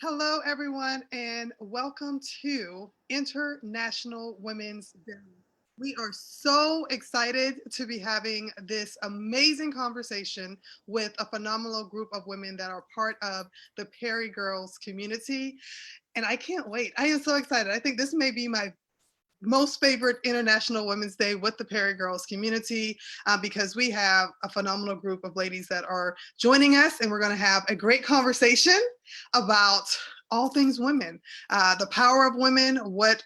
Hello, everyone, and welcome to International Women's Day. We are so excited to be having this amazing conversation with a phenomenal group of women that are part of the PeriGirls community. And I can't wait. I am so excited. I think this may be my most favorite International Women's Day with the PeriGirls community because we have a phenomenal group of ladies that are joining us, and we're going to have a great conversation about all things women, the power of women, what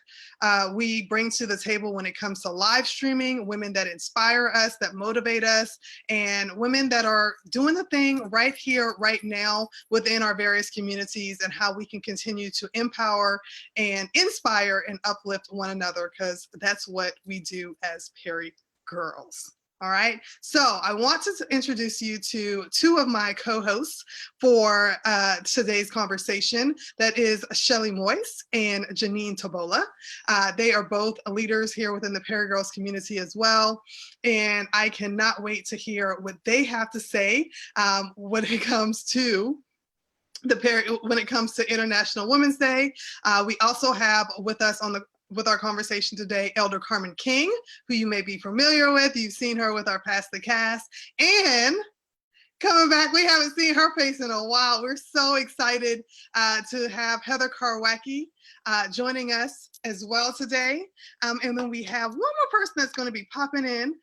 we bring to the table when it comes to live streaming, women that inspire us, that motivate us, and women that are doing the thing right here, right now within our various communities, and how we can continue to empower and inspire and uplift one another, because that's what we do as Peri Girls. All right. So I want to introduce you to two of my co-hosts for today's conversation. That is Shelley Moise and Janine Tobola. They are both leaders here within the PeriGirls community as well. And I cannot wait to hear what they have to say when it comes to when it comes to International Women's Day. We also have with us with our conversation today, Elder Carmen King, who you may be familiar with. You've seen her with our Past the Cast. And coming back, we haven't seen her face in a while. We're so excited to have Heather Karwacki joining us as well today. And then we have one more person that's going to be popping in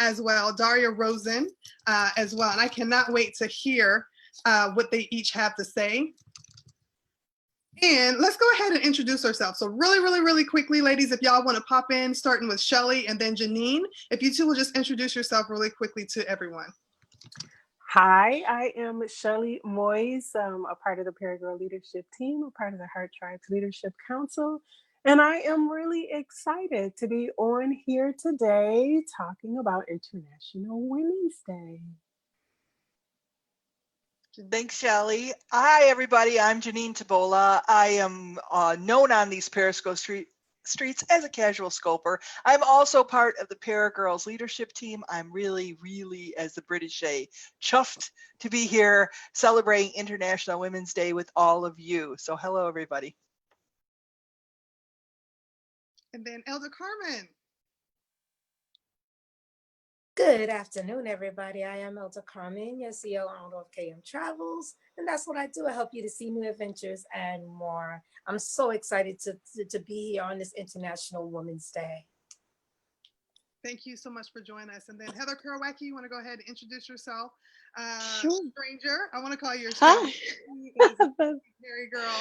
as well, Daria Rosen as well. And I cannot wait to hear what they each have to say. And let's go ahead and introduce ourselves. So really quickly, ladies, if y'all want to pop in, starting with Shelley and then Janine, if you two will just introduce yourself really quickly to everyone. Hi, I am Shelley Moise, a part of the PeriGirl leadership team, a part of the Heart Tribes Leadership Council, and I am really excited to be on here today talking about International Women's Day. Thanks, Shelley. Hi, everybody. I'm Janine Tobola. I am known on these Periscope streets as a casual scoper. I'm also part of the PeriGirls leadership team. I'm really, as the British say, chuffed to be here celebrating International Women's Day with all of you. So hello, everybody. And then Elder Carmen. Good afternoon, everybody. I am Elder Carmen, your CEO of KM Travels, and that's what I do. I help you to see new adventures and more. I'm so excited to be here on this International Women's Day. Thank you so much for joining us. And then Heather Karwacki, you want to go ahead and introduce yourself? Sure. Stranger. I want to call you a stranger. Hi. Very girl.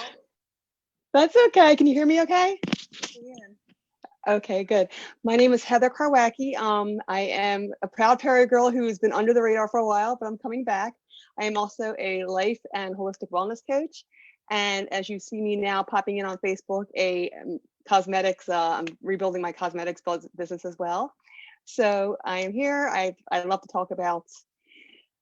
That's okay. Can you hear me okay? Yeah. Okay, good. My name is Heather Karwacki. I am a proud Peri girl who's been under the radar for a while, but I'm coming back. I am also a life and holistic wellness coach. And as you see me now popping in on Facebook, a cosmetics, I'm rebuilding my cosmetics business as well. So I am here. I love to talk about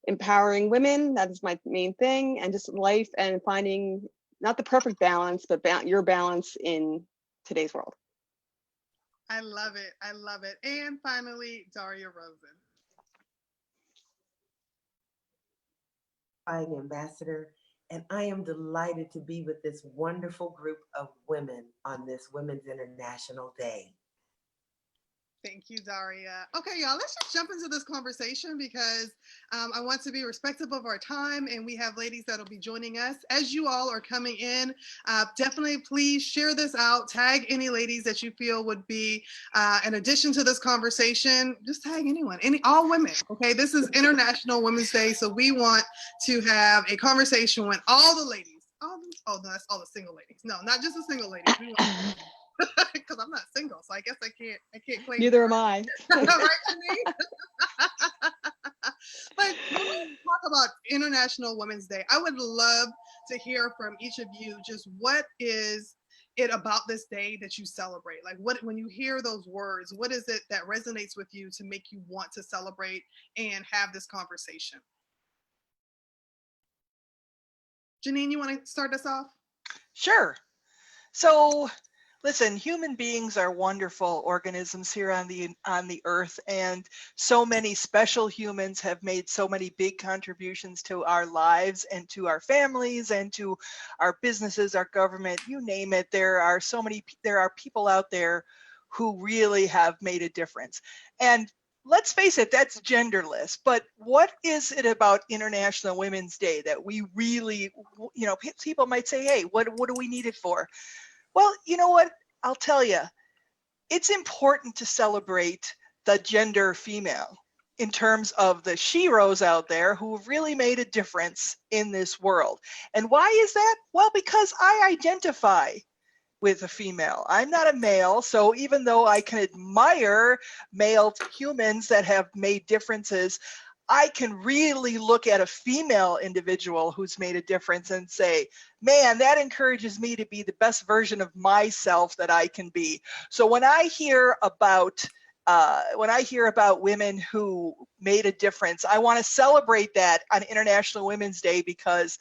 empowering women. That is my main thing, and just life and finding not the perfect balance, but your balance in today's world. I love it. I love it. And finally, Daria Rosen. Ambassador, and I am delighted to be with this wonderful group of women on this Women's International Day. Thank you, Daria. Okay, y'all, let's just jump into this conversation because I want to be respectful of our time, and we have ladies that will be joining us. As you all are coming in, definitely please share this out. Tag any ladies that you feel would be an addition to this conversation. Just tag anyone, all women. Okay, this is International Women's Day, so we want to have a conversation with all the ladies. Oh no, that's all the single ladies. No, not just the single ladies. We want because I'm not single, so I guess I can't claim. Neither am I. Right, Janine? But when we talk about International Women's Day, I would love to hear from each of you just what is it about this day that you celebrate? Like when you hear those words, what is it that resonates with you to make you want to celebrate and have this conversation? Janine, you want to start us off? Sure. So Listen, human beings are wonderful organisms here on the earth, and so many special humans have made so many big contributions to our lives and to our families and to our businesses, our government, you name it. There are people out there who really have made a difference. And let's face it, that's genderless. But what is it about International Women's Day that we really, people might say, hey, what do we need it for? Well, you know what? I'll tell you, it's important to celebrate the gender female in terms of the sheroes out there who have really made a difference in this world. And why is that? Well, because I identify with a female. I'm not a male, so even though I can admire male humans that have made differences, I can really look at a female individual who's made a difference and say, man, that encourages me to be the best version of myself that I can be. So when I hear about women who made a difference, I want to celebrate that on International Women's Day, because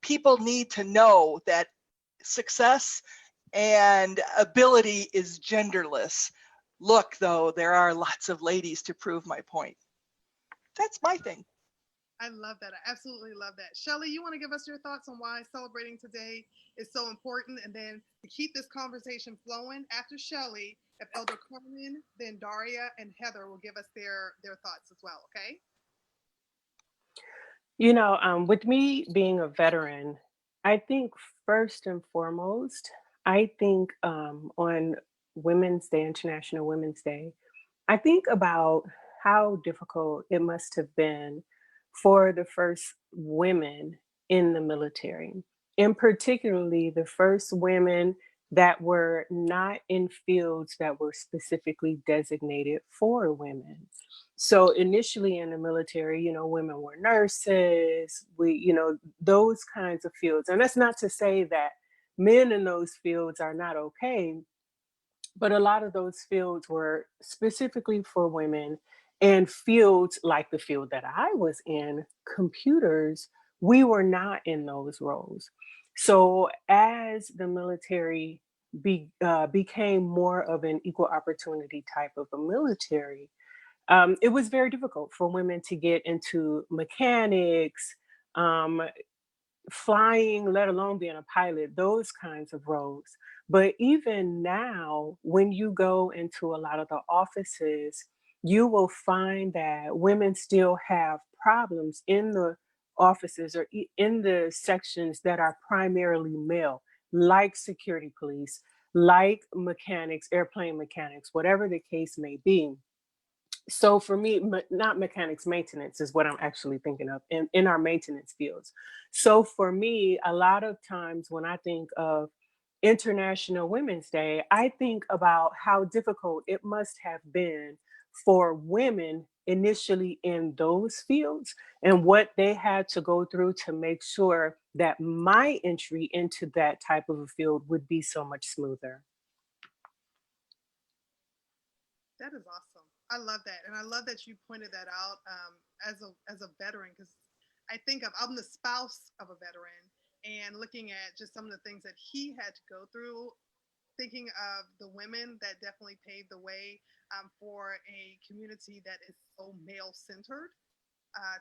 people need to know that success and ability is genderless. Look, though, there are lots of ladies to prove my point. That's my thing. I love that. I absolutely love that. Shelley, you want to give us your thoughts on why celebrating today is so important? And then to keep this conversation flowing, after Shelley, if Elder Carmen, then Daria and Heather will give us their thoughts as well, okay? With me being a veteran, I think first and foremost, I think on Women's Day, International Women's Day, I think about how difficult it must have been for the first women in the military, and particularly the first women that were not in fields that were specifically designated for women. So initially in the military, women were nurses, those kinds of fields. And that's not to say that men in those fields are not okay, but a lot of those fields were specifically for women, and fields like the field that I was in, computers, we were not in those roles. So as the military became more of an equal opportunity type of a military, it was very difficult for women to get into mechanics, um, flying, let alone being a pilot, those kinds of roles. But even now, when you go into a lot of the offices, you will find that women still have problems in the offices or in the sections that are primarily male, like security police, like mechanics, airplane mechanics, whatever the case may be. So for me, not mechanics, maintenance is what I'm actually thinking of in our maintenance fields. So for me, a lot of times when I think of International Women's Day, I think about how difficult it must have been for women initially in those fields and what they had to go through to make sure that my entry into that type of a field would be so much smoother. That is awesome. I love that, and I love that you pointed that out as a veteran, because I'm the spouse of a veteran, and looking at just some of the things that he had to go through, thinking of the women that definitely paved the way for a community that is so male centered,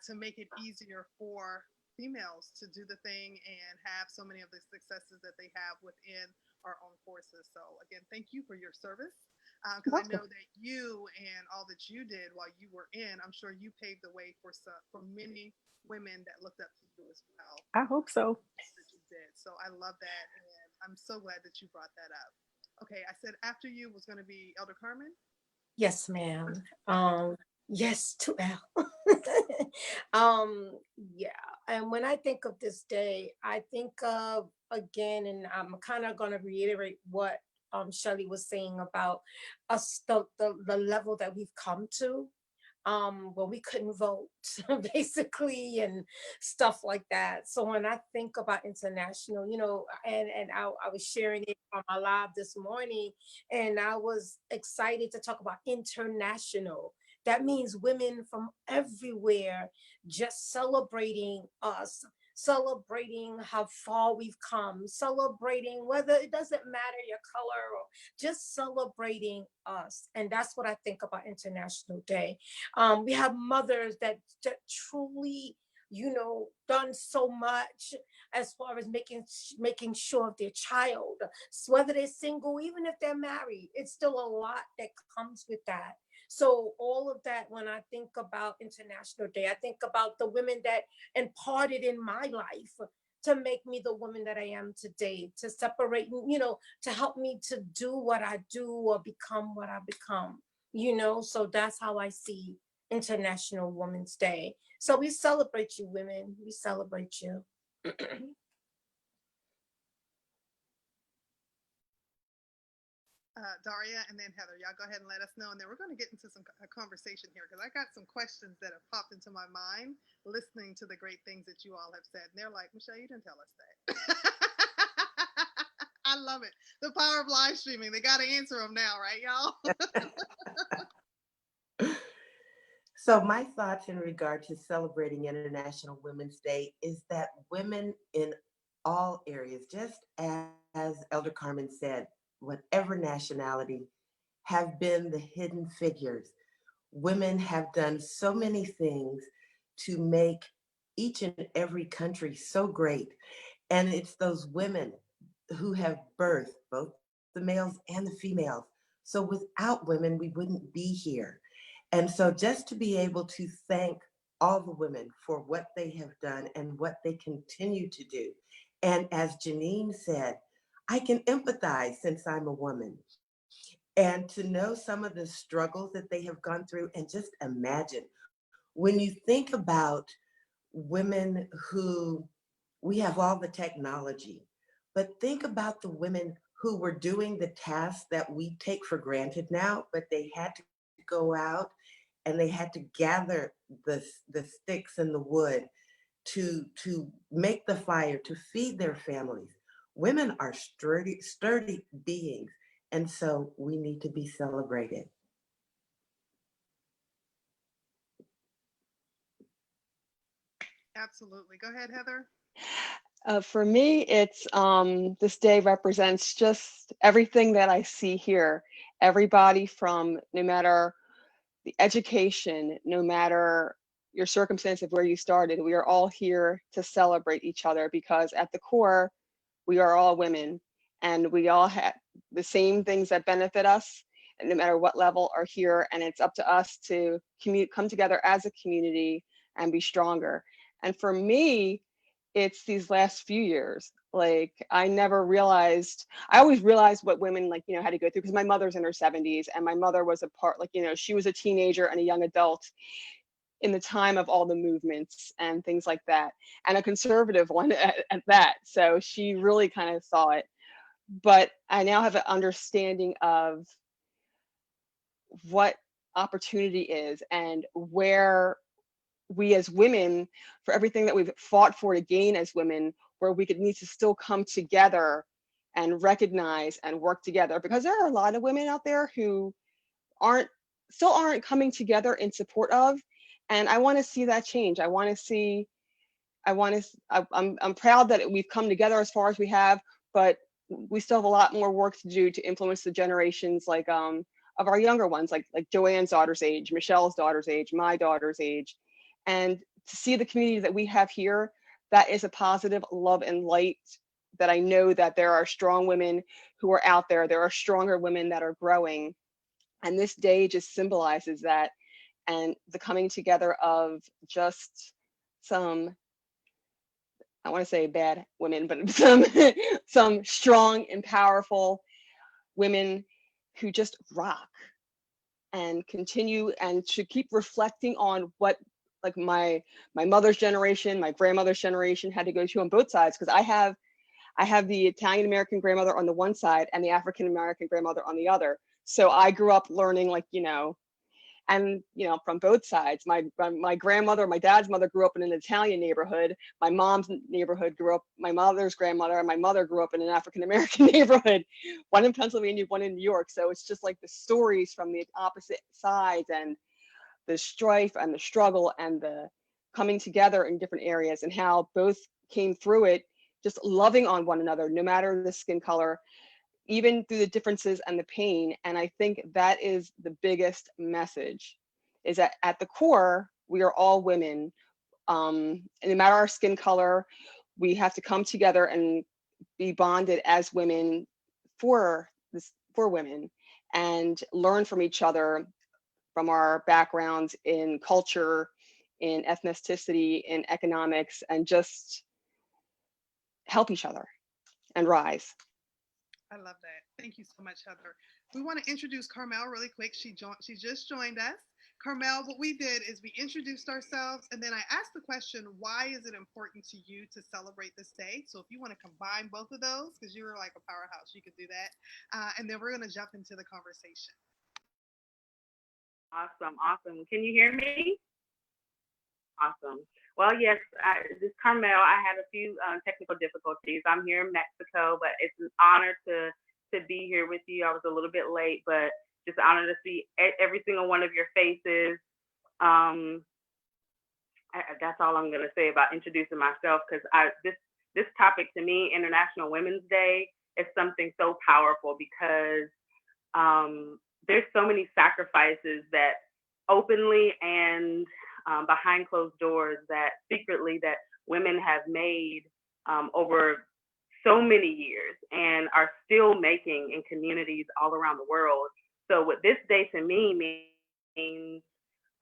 to make it easier for females to do the thing and have so many of the successes that they have within our own forces. So again, thank you for your service, because I know that you and all that you did while you were in, I'm sure you paved the way for many women that looked up to you as well. I hope so. That you did. So I love that, and I'm so glad that you brought that up. Okay, I said after you was going to be Elder Carmen. Yes, ma'am. Yes to L. Yeah. And when I think of this day, I think of again, and I'm kind of going to reiterate what Shelley was saying about us, the level that we've come to, when we couldn't vote basically, and stuff like that. So when I think about international, and I was sharing it on my live this morning, and I was excited to talk about international. That means women from everywhere just celebrating us, celebrating how far we've come, celebrating whether it doesn't matter your color, or just celebrating us. And that's what I think about International Day. We have mothers that truly, done so much as far as making sure of their child. So whether they're single, even if they're married, it's still a lot that comes with that. So all of that, when I think about International Day, I think about the women that imparted in my life to make me the woman that I am today, to separate, to help me to do what I do or become what I become, So that's how I see International Women's Day. So we celebrate you, women. We celebrate you. Daria and then Heather, y'all go ahead and let us know. And then we're going to get into a conversation here because I got some questions that have popped into my mind listening to the great things that you all have said. And they're like, Michelle, you didn't tell us that. I love it. The power of live streaming. They got to answer them now, right, y'all? So my thoughts in regard to celebrating International Women's Day is that women in all areas, just as Elder Carmen said, whatever nationality, have been the hidden figures. Women have done so many things to make each and every country so great. And it's those women who have birthed both the males and the females. So without women, we wouldn't be here. And so just to be able to thank all the women for what they have done and what they continue to do. And as Janine said, I can empathize since I'm a woman. And to know some of the struggles that they have gone through, and just imagine when you think about women who, we have all the technology, but think about the women who were doing the tasks that we take for granted now, but they had to go out and they had to gather the sticks and the wood to make the fire, to feed their families. Women are sturdy beings, and so we need to be celebrated. Absolutely. Go ahead, Heather. For me, it's this day represents just everything that I see here. Everybody from, no matter the education, no matter your circumstance of where you started, we are all here to celebrate each other because at the core, we are all women and we all have the same things that benefit us, and no matter what level are here. And it's up to us to come together as a community and be stronger. And for me, it's these last few years. Like I always realized what women had to go through because my mother's in her 70s and my mother was she was a teenager and a young adult in the time of all the movements and things like that, and a conservative one at that. So she really kind of saw it. But I now have an understanding of what opportunity is and where we as women, for everything that we've fought for to gain as women, where we could need to still come together and recognize and work together, because there are a lot of women out there who still aren't coming together in support of. And I want to see that change. I'm proud that we've come together as far as we have, but we still have a lot more work to do to influence the generations of our younger ones, like Joanne's daughter's age, Michelle's daughter's age, my daughter's age. And to see the community that we have here, that is a positive love and light, that I know that there are strong women who are out there. There are stronger women that are growing. And this day just symbolizes that, and the coming together of just some, I want to say bad women, but some strong and powerful women who just rock and continue and should keep reflecting on what my mother's generation, my grandmother's generation had to go to on both sides, because I have the Italian American grandmother on the one side and the African American grandmother on the other. So I grew up learning from both sides. My grandmother, my dad's mother grew up in an Italian neighborhood. My mom's neighborhood my mother's grandmother and my mother grew up in an African American neighborhood, one in Pennsylvania, one in New York. So it's just like the stories from the opposite sides and the strife and the struggle and the coming together in different areas, and how both came through it just loving on one another, no matter the skin color, even through the differences and the pain. And I think that is the biggest message, is that at the core, we are all women. And no matter our skin color, we have to come together and be bonded as women for women, and learn from each other, from our backgrounds in culture, in ethnicity, in economics, and just help each other and rise. I love that. Thank you so much, Heather. We want to introduce Carmelle really quick. She just joined us. Carmelle, what we did is we introduced ourselves, and then I asked the question, why is it important to you to celebrate this day? So if you want to combine both of those, because you're like a powerhouse, you could do that. And then we're going to jump into the conversation. Awesome, awesome. Can you hear me? Awesome. Well, yes, this is Carmelle. I had a few technical difficulties. I'm here in Mexico, but it's an honor to be here with you. I was a little bit late, but just an honor to see every single one of your faces. That's all I'm going to say about introducing myself, because this topic to me, International Women's Day, is something so powerful, because there's so many sacrifices that openly and behind closed doors, that secretly, that women have made over so many years and are still making in communities all around the world. So what this day to me means,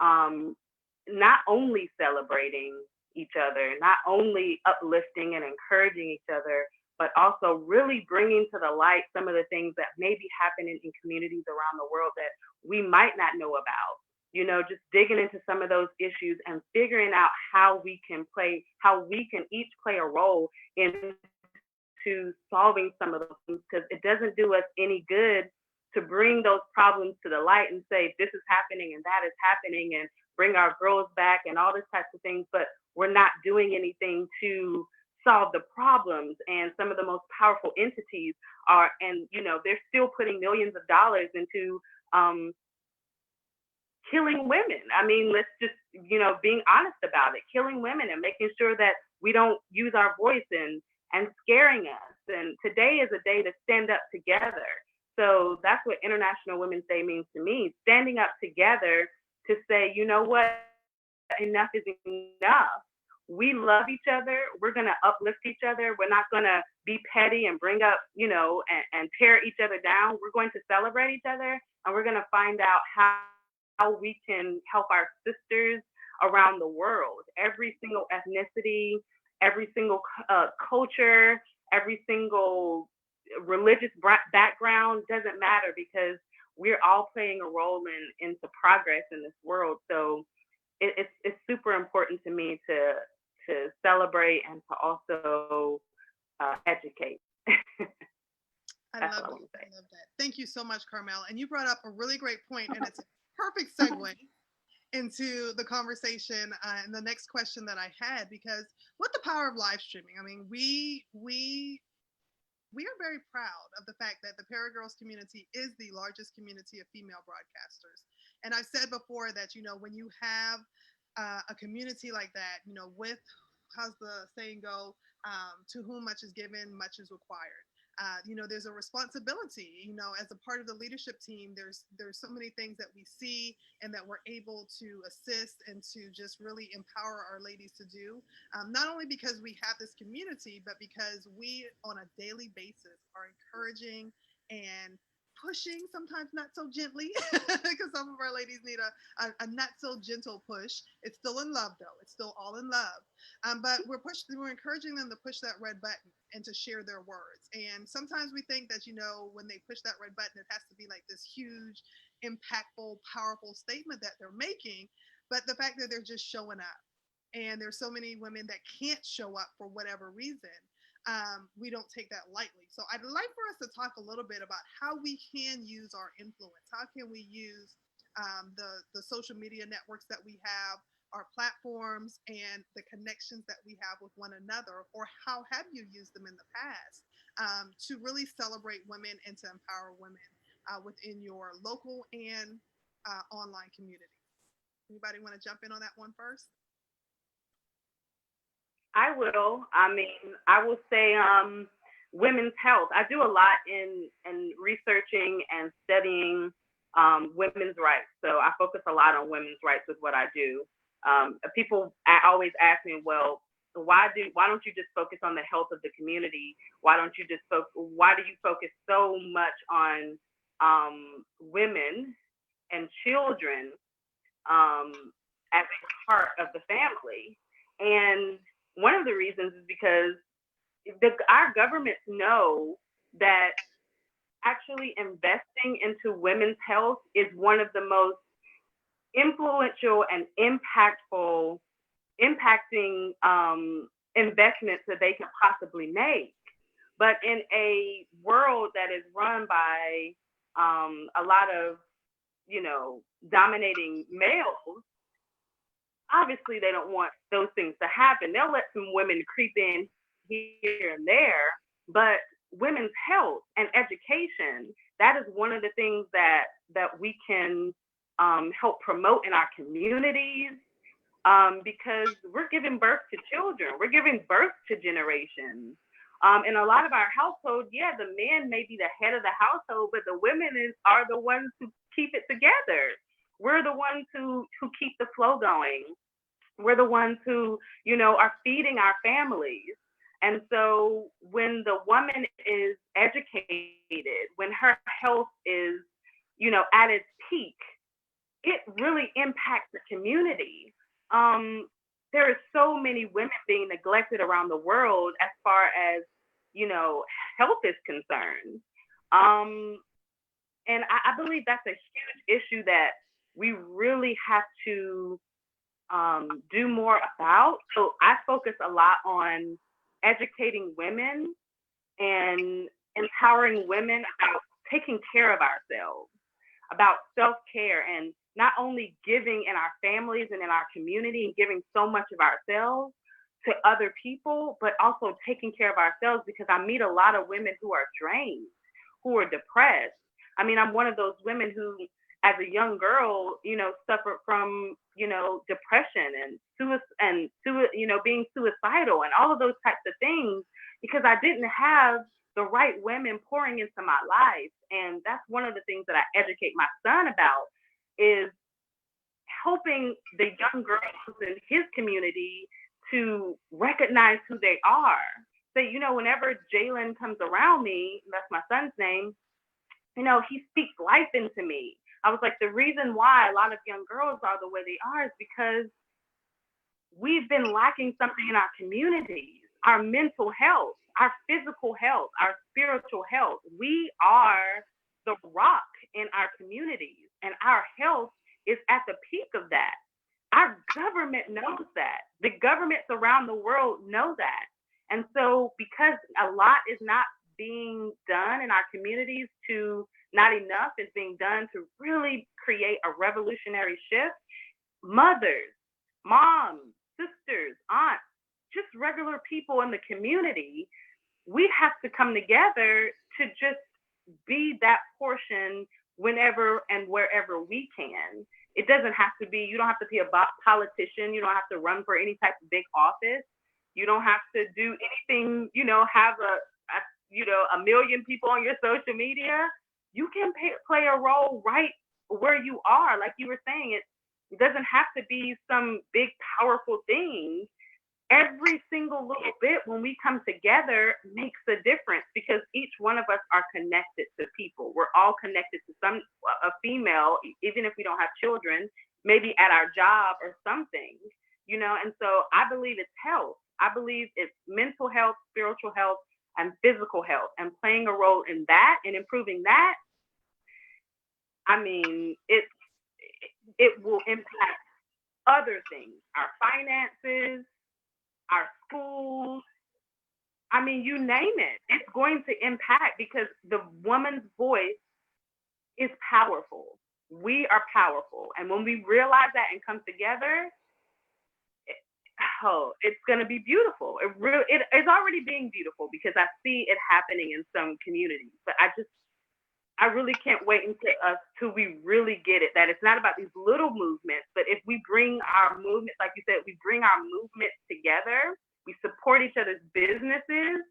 not only celebrating each other, not only uplifting and encouraging each other, but also really bringing to the light some of the things that may be happening in communities around the world that we might not know about. You know, just digging into some of those issues and figuring out how we can each play a role into solving some of those things, because it doesn't do us any good to bring those problems to the light and say this is happening and that is happening and bring our girls back and all this types of things, but we're not doing anything to solve the problems. And some of the most powerful entities are, and you know, they're still putting millions of dollars into killing women. I mean, let's just, you know, being honest about it, killing women and making sure that we don't use our voice and scaring us. And today is a day to stand up together. So that's what International Women's Day means to me, standing up together to say, you know what, enough is enough. We love each other. We're going to uplift each other. We're not going to be petty and bring up, you know, and tear each other down. We're going to celebrate each other, and we're going to find out how we can help our sisters around the world. Every single ethnicity, every single culture, every single religious background, doesn't matter, because we're all playing a role into progress in this world. So it's super important to me to celebrate and to also educate. I love that. Thank you so much, Carmelle. And you brought up a really great point, and it's a perfect segue into the conversation and the next question that I had, because what the power of live streaming. I mean, we are very proud of the fact that the PeriGirls community is the largest community of female broadcasters. And I've said before that, you know, when you have a community like that, you know, with, how's the saying go, to whom much is given, much is required. You know, there's a responsibility, you know, as a part of the leadership team, there's so many things that we see and that we're able to assist and to just really empower our ladies to do. Not only because we have this community, but because we on a daily basis are encouraging and pushing, sometimes not so gently, because some of our ladies need a not so gentle push. It's still in love though. It's still all in love. But we're encouraging them to push that red button and to share their words. And sometimes we think that, you know, when they push that red button, it has to be like this huge, impactful, powerful statement that they're making. But the fact that they're just showing up, and there's so many women that can't show up for whatever reason, we don't take that lightly. So I'd like for us to talk a little bit about how we can use our influence. How can we use the social media networks that we have, our platforms, and the connections that we have with one another, or how have you used them in the past to really celebrate women and to empower women within your local and online community? Anybody want to jump in on that one first? I will. I mean, I will say women's health. I do a lot in researching and studying women's rights. So I focus a lot on women's rights with what I do. People always ask me, well, why don't you just focus on the health of the community? Why do you focus so much on women and children as a part of the family? And one of the reasons is because our governments know that actually investing into women's health is one of the most influential and impacting investments that they can possibly make. But in a world that is run by a lot of, dominating males, obviously they don't want those things to happen. They'll let some women creep in here and there, but women's health and education, that is one of the things that we can help promote in our communities, because we're giving birth to children, we're giving birth to generations. In a lot of our households, yeah, the men may be the head of the household, but the women are the ones who keep it together. We're the ones who keep the flow going. We're the ones who, are feeding our families. And so when the woman is educated, when her health is, at its peak, it really impacts the community. There are so many women being neglected around the world as far as, health is concerned. And I believe that's a huge issue that we really have to do more about. So I focus a lot on educating women and empowering women about taking care of ourselves, about self-care, and not only giving in our families and in our community and giving so much of ourselves to other people, but also taking care of ourselves, because I meet a lot of women who are drained, who are depressed. I mean, I'm one of those women who, as a young girl, suffered from, depression and being suicidal and all of those types of things, because I didn't have the right women pouring into my life. And that's one of the things that I educate my son about, is helping the young girls in his community to recognize who they are. So, whenever Jalen comes around me, that's my son's name, he speaks life into me. I was like, the reason why a lot of young girls are the way they are is because we've been lacking something in our communities, our mental health, our physical health, our spiritual health. We are the rock in our communities, and our health is at the peak of that. Our government knows that. The governments around the world know that. And so because a lot is not being done in our communities, not enough is being done to really create a revolutionary shift, mothers, moms, sisters, aunts, just regular people in the community, we have to come together to just be that portion whenever and wherever we can. It doesn't have to be, you don't have to be a politician. You don't have to run for any type of big office. You don't have to do anything, have a million people on your social media. You can play a role right where you are. Like you were saying, it doesn't have to be some big, powerful thing. Every single little bit, when we come together, makes a difference, because each one of us are connected to people. We're all connected to a female, even if we don't have children, maybe at our job or something, and so I believe it's health. I believe it's mental health, spiritual health, and physical health, and playing a role in that and improving that. I mean, it will impact other things, our finances, our schools. I mean, you name it. It's going to impact, because the woman's voice is powerful. We are powerful. And when we realize that and come together, it's going to be beautiful. It's already being beautiful, because I see it happening in some communities. But I really can't wait until we really get it, that it's not about these little movements, but if we bring our movements, like you said, we bring our movements together, We support each other's businesses.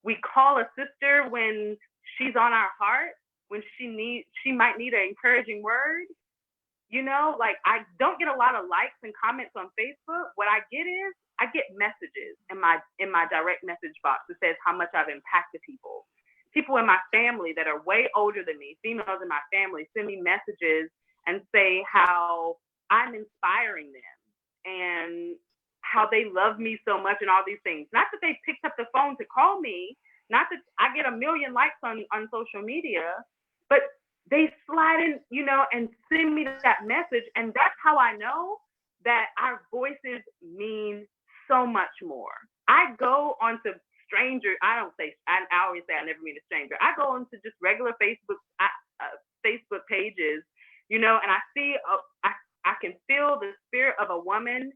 We call a sister when she's on our heart, when she might need an encouraging word. You know, like, I don't get a lot of likes and comments on Facebook. What I get is I get messages in my direct message box that says how much I've impacted people. People in my family that are way older than me, females in my family, send me messages and say how I'm inspiring them and how they love me so much and all these things. Not that they picked up the phone to call me, not that I get a million likes on social media, but they slide in, you know, and send me that message. And that's how I know that our voices mean so much more. I go onto I always say I never meet a stranger. I go into just regular Facebook pages, you know, and I see, I can feel the spirit of a woman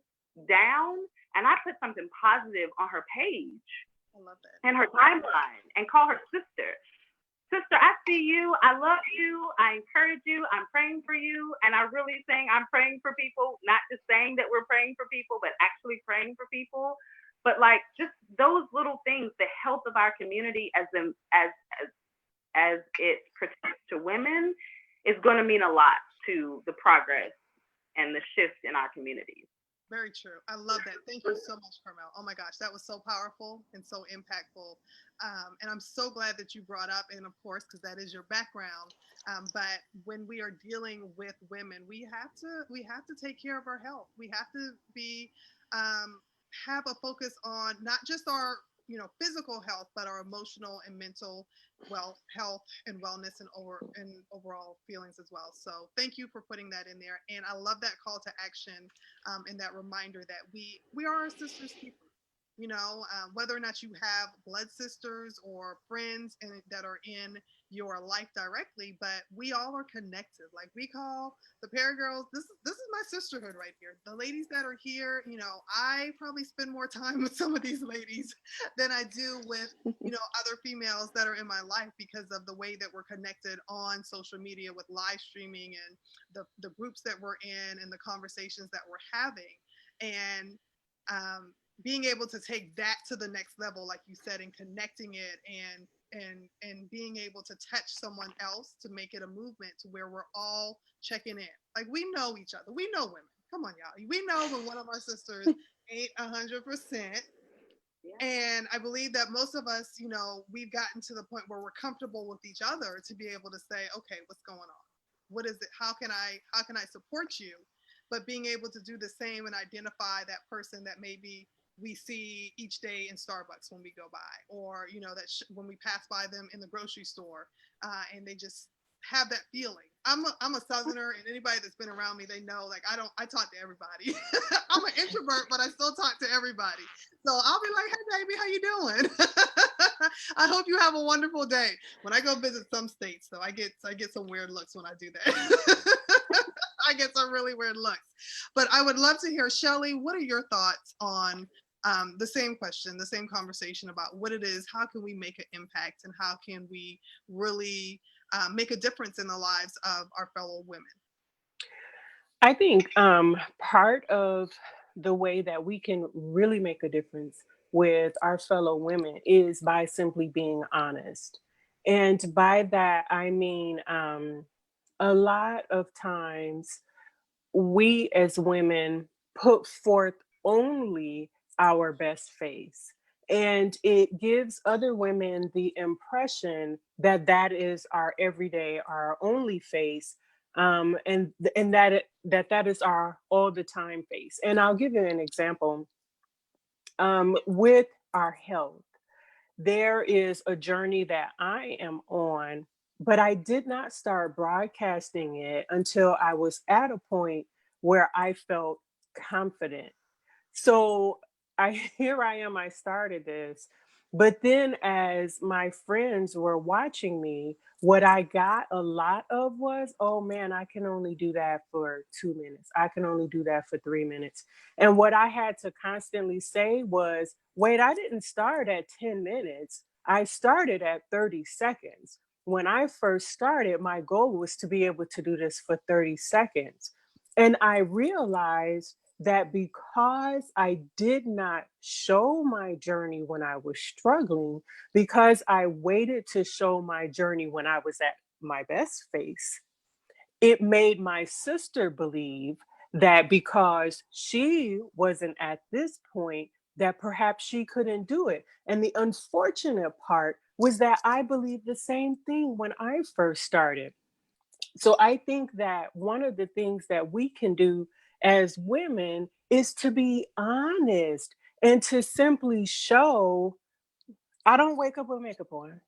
down, and I put something positive on her page. I love that. And her timeline, and call her sister. Sister, I see you. I love you. I encourage you. I'm praying for you. And I'm really saying I'm praying for people, not just saying that we're praying for people, but actually praying for people. But like, just those little things, the health of our community as it pertains to women is going to mean a lot to the progress and the shift in our communities. Very true. I love that. Thank you so much, Carmelle. Oh my gosh, that was so powerful and so impactful. And I'm so glad that you brought up, and of course, because that is your background. But when we are dealing with women, we have to take care of our health. We have to be have a focus on not just our physical health, but our emotional and mental health and wellness and overall feelings as well. So thank you for putting that in there. And I love that call to action and that reminder that we are our sister's keeper. Whether or not you have blood sisters or friends that are in your life directly, but we all are connected. Like, we call the PeriGirls, this is my sisterhood right here. The ladies that are here, I probably spend more time with some of these ladies than I do with, other females that are in my life, because of the way that we're connected on social media with live streaming and the groups that we're in and the conversations that we're having. And being able to take that to the next level, like you said, and connecting it and being able to touch someone else to make it a movement to where we're all checking in. Like, we know each other. We know women. Come on, y'all. We know when one of our sisters ain't 100%. And I believe that most of us, we've gotten to the point where we're comfortable with each other to be able to say, okay, what's going on? What is it? How can I support you? But being able to do the same and identify that person that maybe we see each day in Starbucks when we go by, or when we pass by them in the grocery store, and they just have that feeling. I'm a Southerner, and anybody that's been around me, they know, like, I talk to everybody. I'm an introvert, but I still talk to everybody. So I'll be like, hey baby, how you doing? I hope you have a wonderful day. When I go visit some states, though, I get some weird looks when I do that. I get some really weird looks. But I would love to hear, Shelley, what are your thoughts on the same question, the same conversation about what it is, how can we make an impact, and how can we really make a difference in the lives of our fellow women? I think part of the way that we can really make a difference with our fellow women is by simply being honest. And by that, I mean, a lot of times we as women put forth only our best face. And it gives other women the impression that that is our everyday, our only face, and that is our all the time face. And I'll give you an example. With our health, there is a journey that I am on, but I did not start broadcasting it until I was at a point where I felt confident. So here I am, I started this. But then as my friends were watching me, what I got a lot of was, oh man, I can only do that for 2 minutes. I can only do that for 3 minutes. And what I had to constantly say was, wait, I didn't start at 10 minutes. I started at 30 seconds. When I first started, my goal was to be able to do this for 30 seconds. And I realized that because I did not show my journey when I was struggling, because I waited to show my journey when I was at my best face, it made my sister believe that because she wasn't at this point, that perhaps she couldn't do it. And the unfortunate part was that I believed the same thing when I first started. So I think that one of the things that we can do as women is to be honest and to simply show I don't wake up with makeup on.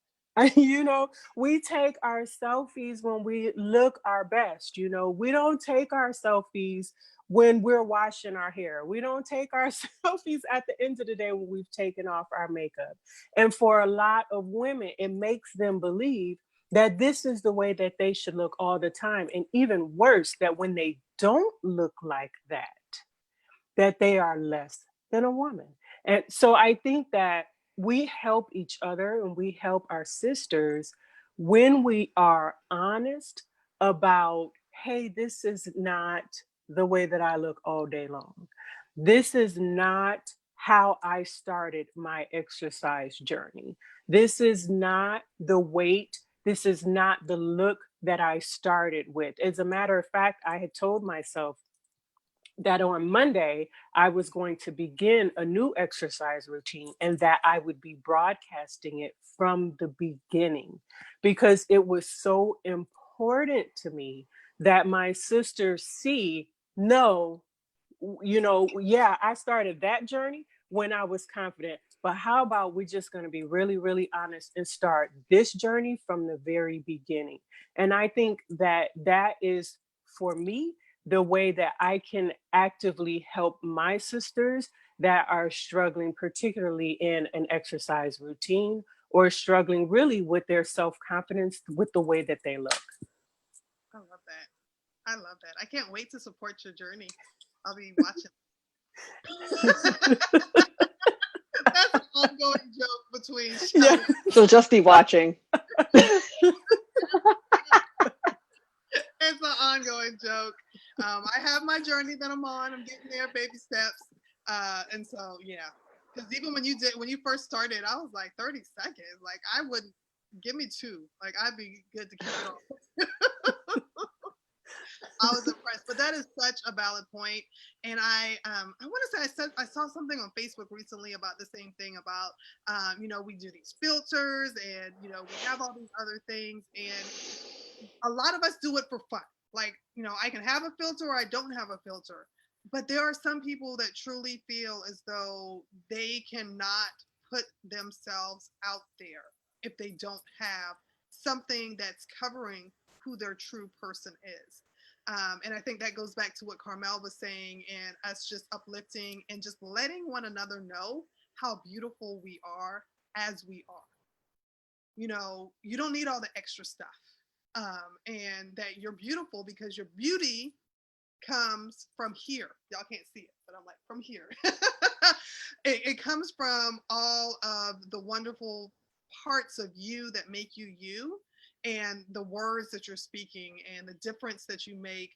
We take our selfies when we look our best. We don't take our selfies when we're washing our hair. We don't take our selfies at the end of the day when we've taken off our makeup. And for a lot of women, it makes them believe that this is the way that they should look all the time. And even worse, that when they don't look like that they are less than a woman. And so I think that we help each other and we help our sisters when we are honest about, hey, this is not the way that I look all day long. This is not how I started my exercise journey. This is not the weight. This is not the look that I started with. As a matter of fact, I had told myself that on Monday, I was going to begin a new exercise routine and that I would be broadcasting it from the beginning because it was so important to me that my sisters see, no, yeah, I started that journey when I was confident. But how about we're just going to be really, really honest and start this journey from the very beginning? And I think that that is, for me, the way that I can actively help my sisters that are struggling, particularly in an exercise routine or struggling really with their self confidence with the way that they look. I love that. I love that. I can't wait to support your journey. I'll be watching. That's an ongoing joke between Shelley. Yeah. So just be watching. It's an ongoing joke. I have my journey that I'm on. I'm getting there, baby steps. And so, yeah. Because even when you first started, I was like 30 seconds. Like I wouldn't give me 2. Like I'd be good to keep it on. I was impressed, but that is such a valid point. And I want to say I saw something on Facebook recently about the same thing about we do these filters and we have all these other things, and a lot of us do it for fun. Like I can have a filter or I don't have a filter, but there are some people that truly feel as though they cannot put themselves out there if they don't have something that's covering who their true person is. And I think that goes back to what Carmelle was saying, and us just uplifting and just letting one another know how beautiful we are as we are. You don't need all the extra stuff. And that you're beautiful because your beauty comes from here. Y'all can't see it, but I'm like, from here. It comes from all of the wonderful parts of you that make you you, and the words that you're speaking and the difference that you make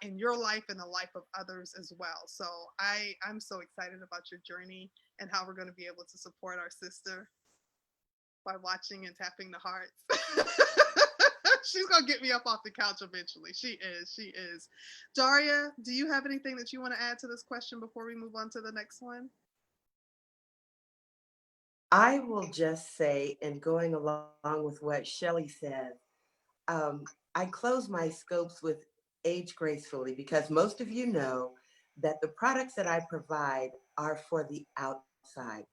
in your life and the life of others as well. So I'm so excited about your journey and how we're going to be able to support our sister by watching and tapping the hearts. She's going to get me up off the couch eventually. She is. Daria, do you have anything that you want to add to this question before we move on to the next one? I will just say, and going along with what Shelley said, I close my scopes with age gracefully because most of you know that the products that I provide are for the outside.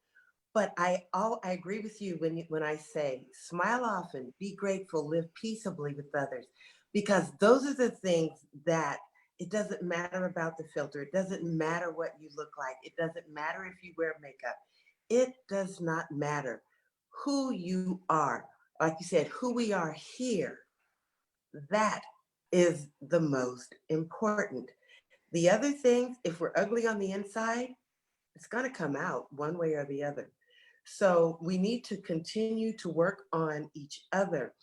But I agree with you when I say smile often, be grateful, live peaceably with others, because those are the things that it doesn't matter about the filter. It doesn't matter what you look like. It doesn't matter if you wear makeup. It does not matter who you are. Like you said, who we are here, that is the most important. The other things, if we're ugly on the inside, it's going to come out one way or the other. So we need to continue to work on each other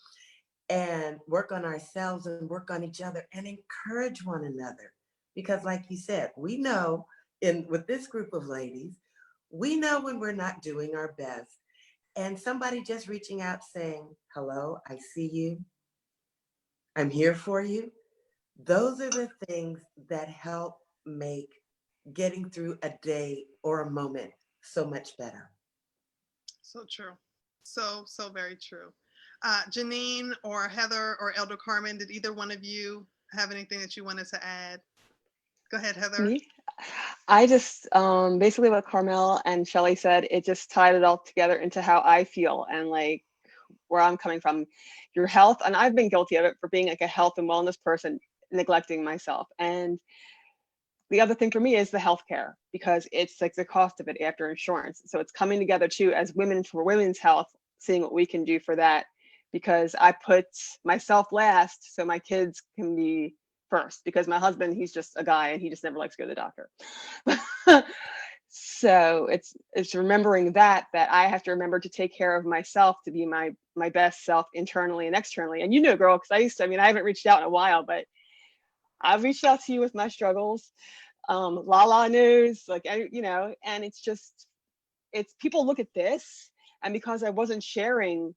and work on ourselves and work on each other and encourage one another. Because like you said, we know with this group of ladies, we know when we're not doing our best. And somebody just reaching out saying, hello, I see you. I'm here for you. Those are the things that help make getting through a day or a moment so much better. So true. So very true. Janine or Heather or Elder Carmen, did either one of you have anything that you wanted to add? Go ahead, Heather. Me? I just basically what Carmelle and Shelley said, it just tied it all together into how I feel and like where I'm coming from. Your health, and I've been guilty of it for being like a health and wellness person, neglecting myself. And the other thing for me is the healthcare, because it's like the cost of it after insurance. So it's coming together too as women for women's health, seeing what we can do for that, because I put myself last so my kids can be first, because my husband, he's just a guy and he just never likes to go to the doctor. So it's remembering that I have to remember to take care of myself, to be my best self internally and externally. And girl, because I haven't reached out in a while, but I've reached out to you with my struggles. Lala knows, like, and it's people look at this, and because I wasn't sharing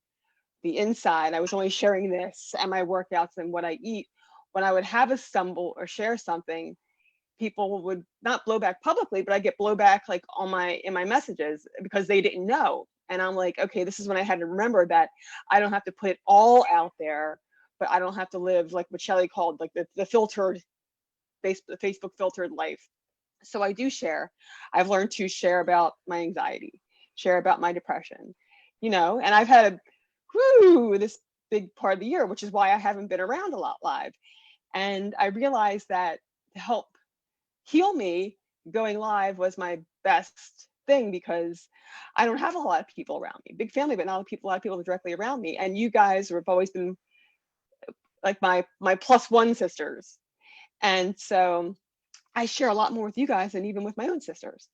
the inside, I was only sharing this and my workouts and what I eat. When I would have a stumble or share something, people would not blow back publicly, but I get blowback like in my messages because they didn't know. And I'm like, okay, this is when I had to remember that I don't have to put it all out there, but I don't have to live like what Shelley called like the filtered the Facebook filtered life. So I do share. I've learned to share about my anxiety, share about my depression, and I've had this big part of the year, which is why I haven't been around a lot live. And I realized that to help heal me, going live was my best thing, because I don't have a lot of people around me. Big family, but not a lot of people directly around me. And you guys have always been like my plus one sisters. And so I share a lot more with you guys than even with my own sisters.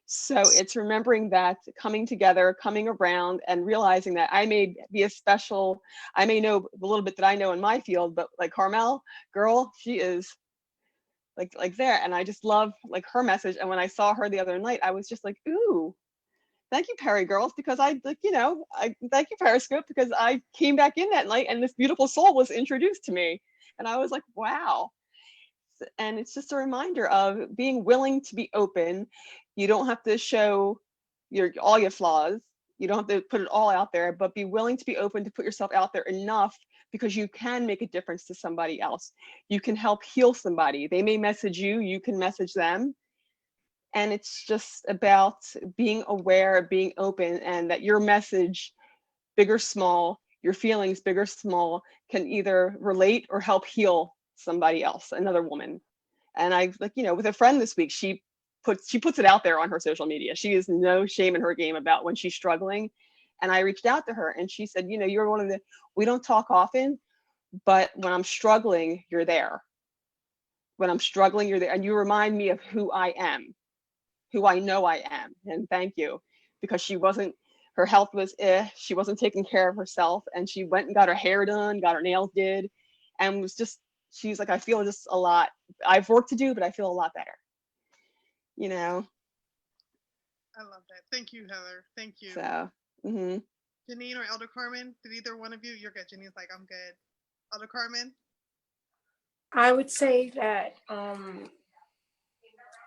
So it's remembering that, coming together, coming around, and realizing that I may be I may know a little bit that I know in my field, but like Carmelle, girl, she is like there. And I just love like her message. And when I saw her the other night, I was just like, ooh, thank you, PeriGirls, because I thank you, Periscope, because I came back in that night and this beautiful soul was introduced to me. And I was like, wow. And it's just a reminder of being willing to be open. You don't have to show all your flaws. You don't have to put it all out there, but be willing to be open to put yourself out there enough, because you can make a difference to somebody else. You can help heal somebody. They may message you, you can message them. And it's just about being aware, being open, and that your message, big or small, your feelings, big or small, can either relate or help heal somebody else, another woman. And I with a friend this week, she puts it out there on her social media. She has no shame in her game about when she's struggling. And I reached out to her and she said, you're one of we don't talk often, but when I'm struggling, you're there. When I'm struggling, you're there. And you remind me of who I am, who I know I am. And thank you, because her health was she wasn't taking care of herself, and she went and got her hair done, got her nails did, and she's like, I feel just a lot. I have work to do, but I feel a lot better. I love that. Thank you, Heather. Thank you. So, Janine or Elder Carmen, did either one of you? You're good. Janine's like, I'm good. Elder Carmen? I would say that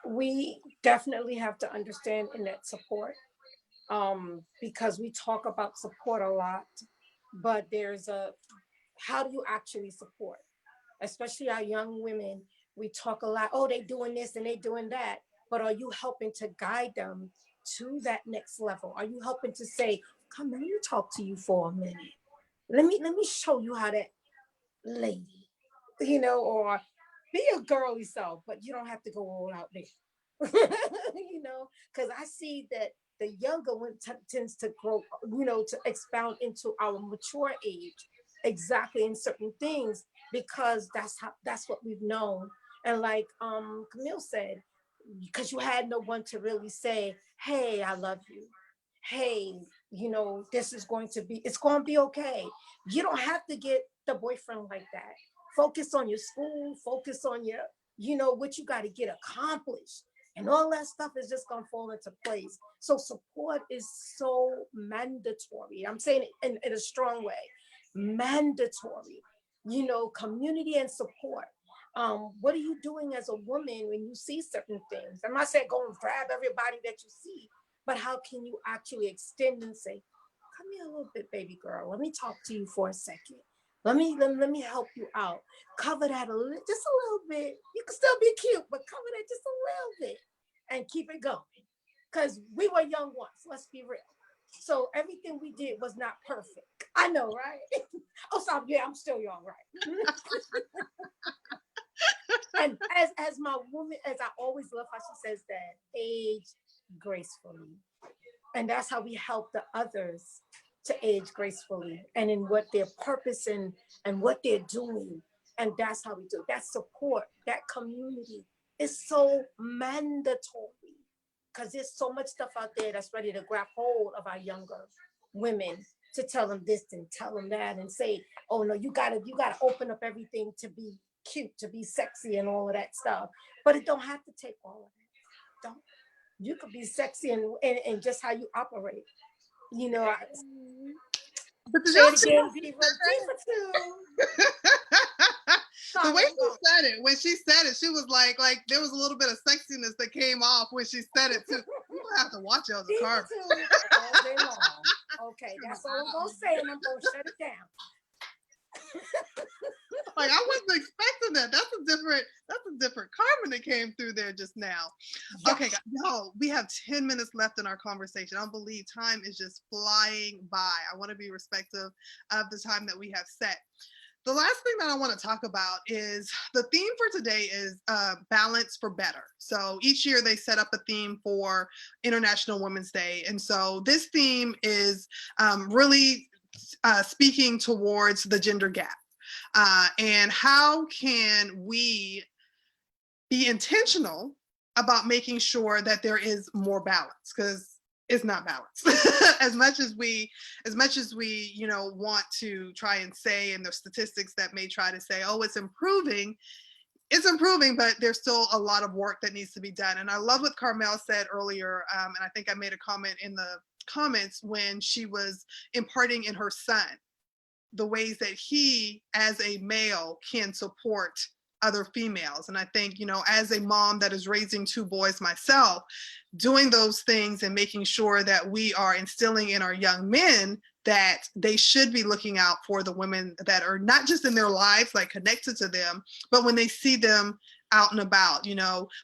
we definitely have to understand internet support, because we talk about support a lot, but how do you actually support? Especially our young women, we talk a lot, oh, they doing this and they doing that, but are you helping to guide them to that next level? Are you helping to say, come on, let me talk to you for a minute. Let me show you how that lady, or be a girly self, but you don't have to go all out there. Because I see that the younger one tends to grow, to expound into our mature age, exactly in certain things, because that's what we've known. And like Camille said, because you had no one to really say, hey, I love you. Hey, it's going to be okay. You don't have to get the boyfriend like that. Focus on your school, focus on your, what you got to get accomplished. And all that stuff is just gonna fall into place. So support is so mandatory. I'm saying it in a strong way. Mandatory. You know, community and support. What are you doing as a woman when you see certain things? I'm not saying go and grab everybody that you see, but how can you actually extend and say, come here a little bit, baby girl. Let me talk to you for a second. Let me help you out. Cover that just a little bit. You can still be cute, but cover that just a little bit and keep it going. Because we were young once, let's be real. So everything we did was not perfect. I know, right? Oh, so yeah, I'm still young, right? And as my woman, as I always love how she says that, age gracefully. And that's how we help the others to age gracefully and in what their purpose and what they're doing. And that's how we do it. That support, that community is so mandatory because there's so much stuff out there that's ready to grab hold of our younger women to tell them this and tell them that and say, oh no, you gotta open up everything to be cute, to be sexy and all of that stuff. But it don't have to take all of that. Don't. You could be sexy and just how you operate. You know, But did say y'all it see again, Diva two. the way she said it, when she said it, she was like there was a little bit of sexiness that came off when she said it too. You have to watch Elder Carmen. All day long. Okay, that's all I'm gonna say, and I'm gonna shut it down. Like I wasn't expecting that. That's a different Carmen that came through there just now. Yeah. Okay, no, we have 10 minutes left in our conversation. I don't believe time is just flying by. I want to be respectful of the time that we have set. The last thing that I want to talk about is the theme for today is balance for better. So each year they set up a theme for International Women's Day. And so this theme is really speaking towards the gender gap. And how can we be intentional about making sure that there is more balance? Because it's not balanced. as much as we want to try and say, and there's statistics that may try to say, oh, it's improving, but there's still a lot of work that needs to be done. And I love what Carmelle said earlier, and I think I made a comment in the comments when she was imparting in her son the ways that he, as a male, can support other females. And I think, as a mom that is raising two boys myself, doing those things and making sure that we are instilling in our young men that they should be looking out for the women that are not just in their lives, like connected to them, but when they see them out and about,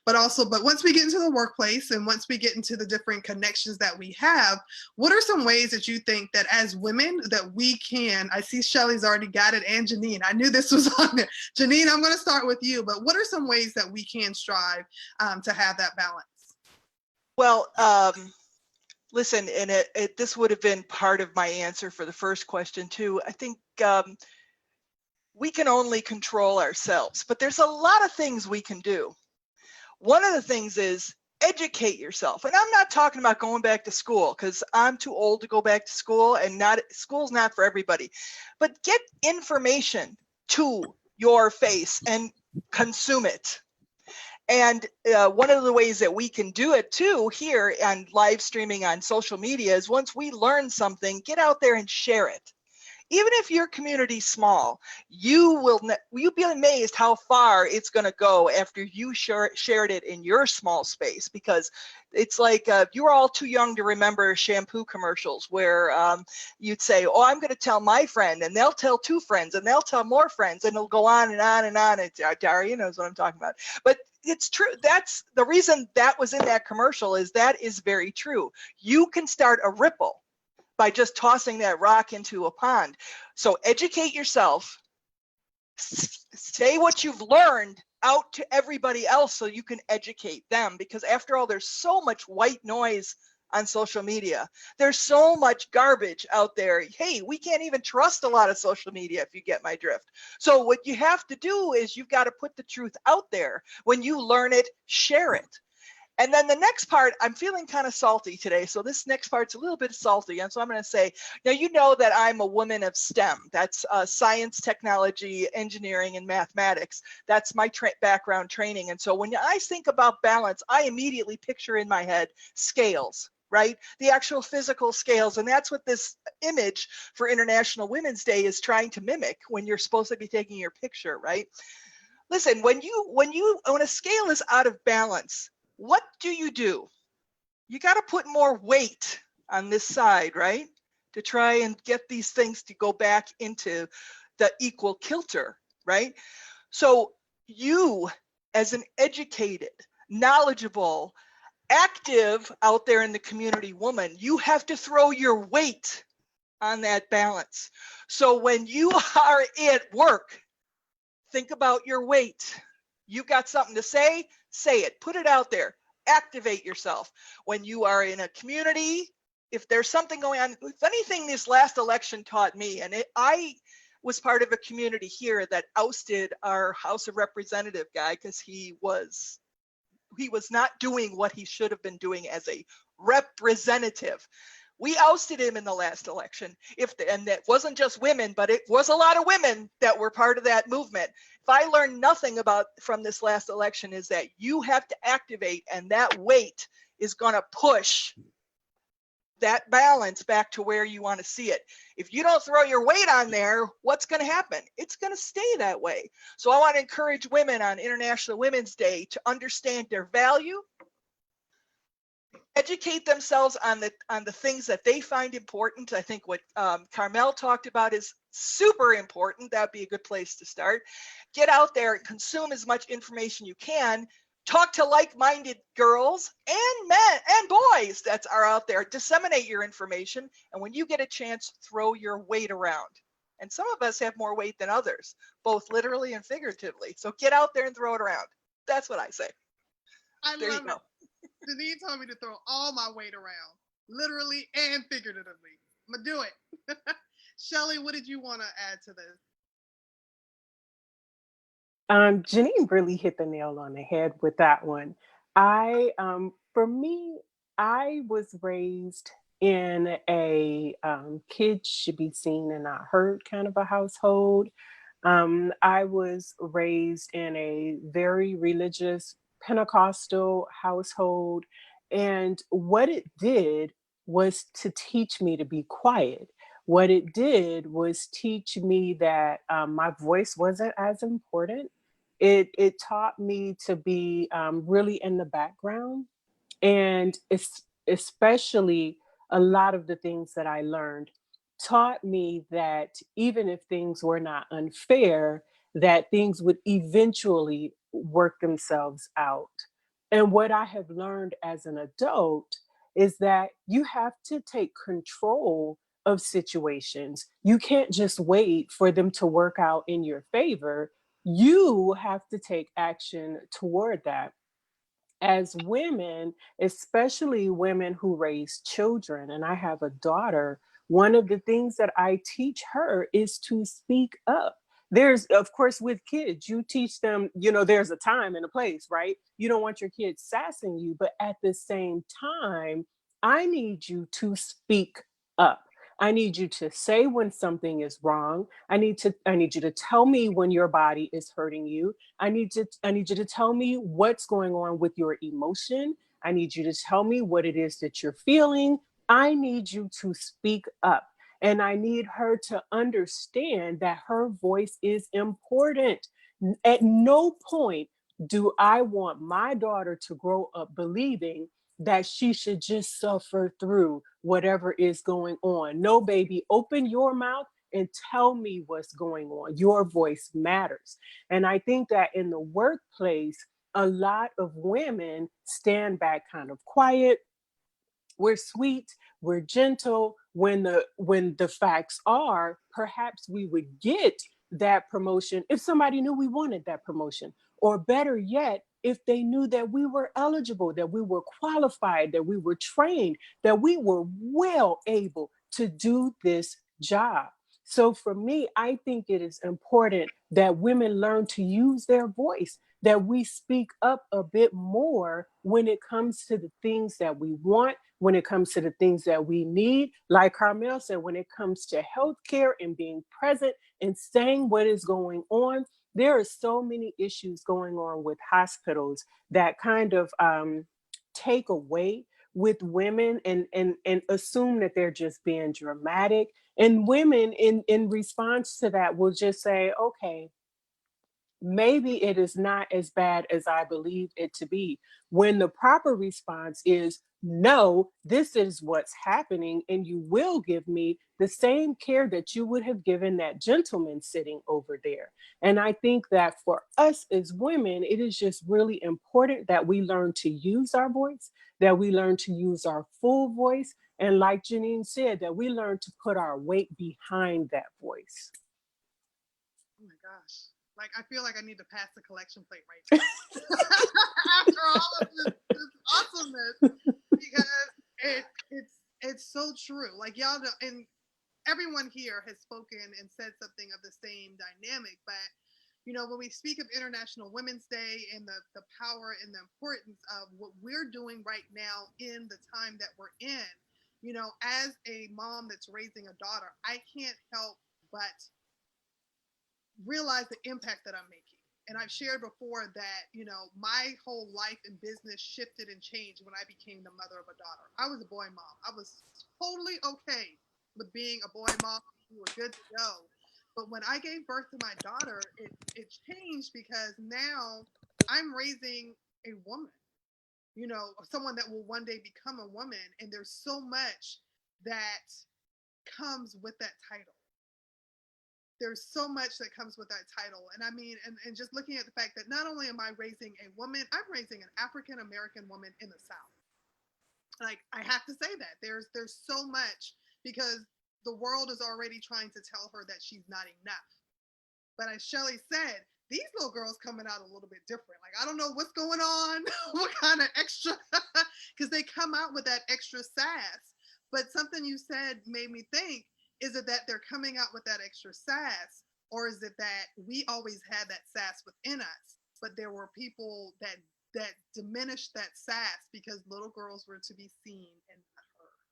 but once we get into the workplace and once we get into the different connections that we have, what are some ways that you think that as women that we can, I see Shelley's already got it, and Janine, I knew this was on there. Janine, I'm going to start with you, but what are some ways that we can strive to have that balance? Well, listen, and this would have been part of my answer for the first question too. I think we can only control ourselves, but there's a lot of things we can do. One of the things is educate yourself. And I'm not talking about going back to school because I'm too old to go back to school, and school's not for everybody. But get information to your face and consume it. And one of the ways that we can do it too here and live streaming on social media is once we learn something, get out there and share it. Even if your community's small, you'll be amazed how far it's going to go after you shared it in your small space, because it's like you're all too young to remember shampoo commercials where you'd say, oh, I'm going to tell my friend, and they'll tell two friends, and they'll tell more friends, and it'll go on and on and on. And Daria knows what I'm talking about. But it's true. That's the reason that was in that commercial, is that is very true. You can start a ripple by just tossing that rock into a pond. So educate yourself, say what you've learned out to everybody else so you can educate them, because after all, there's so much white noise on social media. There's so much garbage out there. Hey, we can't even trust a lot of social media, if you get my drift. So what you have to do is you've got to put the truth out there. When you learn it, share it. And then the next part, I'm feeling kind of salty today. So this next part's a little bit salty. And so I'm going to say, now, you know that I'm a woman of STEM. That's science, technology, engineering, and mathematics. That's my background training. And so when I think about balance, I immediately picture in my head scales, right? The actual physical scales. And that's what this image for International Women's Day is trying to mimic when you're supposed to be taking your picture, right? Listen, when a scale is out of balance, what do? You got to put more weight on this side, right? To try and get these things to go back into the equal kilter, right? So you, as an educated, knowledgeable, active out there in the community woman, you have to throw your weight on that balance. So when you are at work, think about your weight. You got something to say it, put it out there, activate yourself. When you are in a community, if there's something going on, if anything this last election taught me, and I was part of a community here that ousted our House of Representative guy because he was not doing what he should have been doing as a representative. We ousted him in the last election. And that wasn't just women, but it was a lot of women that were part of that movement. If I learned nothing from this last election, is that you have to activate, and that weight is going to push that balance back to where you want to see it. If you don't throw your weight on there, what's going to happen? It's going to stay that way. So I want to encourage women on International Women's Day to understand their value, educate themselves on the things that they find important. I think what Carmelle talked about is super important. That'd be a good place to start. Get out there and consume as much information you can. Talk to like-minded girls and men and boys that are out there. Disseminate your information. And when you get a chance, throw your weight around. And some of us have more weight than others, both literally and figuratively. So get out there and throw it around. That's what I say. There you go. Janine told me to throw all my weight around, literally and figuratively. I'm going to do it. Shelley, what did you want to add to this? Janine really hit the nail on the head with that one. For me, I was raised in a kids should be seen and not heard kind of a household. I was raised in a very religious Pentecostal household. And what it did was to teach me to be quiet. What it did was teach me that my voice wasn't as important. It taught me to be really in the background. And especially a lot of the things that I learned taught me that even if things were not unfair, that things would eventually work themselves out. And what I have learned as an adult is that you have to take control of situations. You can't just wait for them to work out in your favor. You have to take action toward that. As women, especially women who raise children, and I have a daughter, one of the things that I teach her is to speak up. There's, of course, with kids, you teach them, there's a time and a place, right? You don't want your kids sassing you, but at the same time, I need you to speak up. I need you to say when something is wrong. I need you to tell me when your body is hurting you. I need you to tell me what's going on with your emotion. I need you to tell me what it is that you're feeling. I need you to speak up. And I need her to understand that her voice is important. At no point do I want my daughter to grow up believing that she should just suffer through whatever is going on. No, baby, open your mouth and tell me what's going on. Your voice matters. And I think that in the workplace, a lot of women stand back kind of quiet. We're sweet, we're gentle. When the facts are, perhaps we would get that promotion if somebody knew we wanted that promotion. Or better yet, if they knew that we were eligible, that we were qualified, that we were trained, that we were well able to do this job. So for me, I think it is important that women learn to use their voice, that we speak up a bit more when it comes to the things that we want, when it comes to the things that we need. Like Carmelle said, when it comes to healthcare and being present and saying what is going on, there are so many issues going on with hospitals that kind of take away with women and assume that they're just being dramatic. And women in response to that will just say, okay, maybe it is not as bad as I believe it to be. When the proper response is, no, this is what's happening, and you will give me the same care that you would have given that gentleman sitting over there. And I think that for us as women, it is just really important that we learn to use our voice, that we learn to use our full voice. And like Janine said, that we learn to put our weight behind that voice. Oh my gosh. Like, I feel like I need to pass the collection plate right now. After all of this awesomeness, because it's so true. Like, y'all know, and everyone here has spoken and said something of the same dynamic, but you know, when we speak of International Women's Day and the power and the importance of what we're doing right now in the time that we're in, you know, as a mom that's raising a daughter, I can't help but realize the impact that I'm making. And I've shared before that, you know, my whole life and business shifted and changed when I became the mother of a daughter. I was a boy mom. I was totally okay with being a boy mom. We were good to go. But when I gave birth to my daughter, it changed because now I'm raising a woman, you know, someone that will one day become a woman. And there's so much that comes with that title. There's so much that comes with that title. And I mean, and just looking at the fact that not only am I raising a woman, I'm raising an African American woman in the South. Like, I have to say that there's so much, because the world is already trying to tell her that she's not enough. But as Shelley said, these little girls coming out a little bit different. Like, I don't know what's going on, what kind of extra, because they come out with that extra sass. But something you said made me think, is it that they're coming out with that extra sass, or is it that we always had that sass within us, but there were people that diminished that sass because little girls were to be seen and not heard?